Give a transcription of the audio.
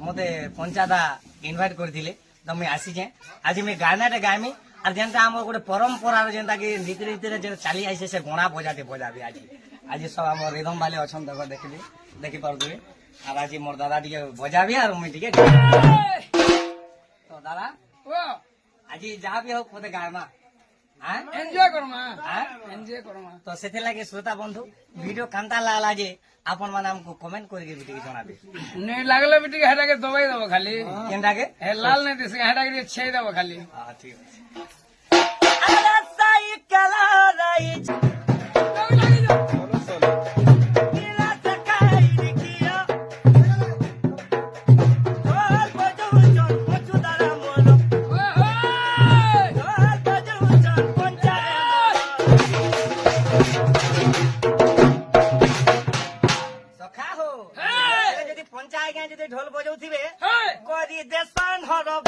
মতে পঞ্চায়েত ইনভাইট করে তো মুই আসিছে আজ মুই গানাটা গাইমি আর যেটা আমার গোটে পরম্পরার যেটা কি নীতি রীতিরে যে চালি আইছে সে গণা বজাবি আজ সব আমার রিদম বালে অছন দেখি পারুথিবে আর আজ মোর দাদা টিকে বজাবি আর মুই টিকে তো দাদা আজ যাহা বি হোক মতে গাইমা এনজয় করমা এনজয় করমা তো সেথিলাগি শ্রোতা বন্ধু ভিডিও কান্তা লাগলা যে আপন মানে আমকু কমেন্ট করিকি ভিডিও জনাবে নেই লাগলে বিটিকে হেটাকে দবাই দেবো খালি কেনটাকে হে লাল নেই দিছে হেটাকে দিয়ে ছেই দেবো খালি ঠিক আছে আরে সাই কালা রাই ঢোল বজাউথিবে করি দেশান হরব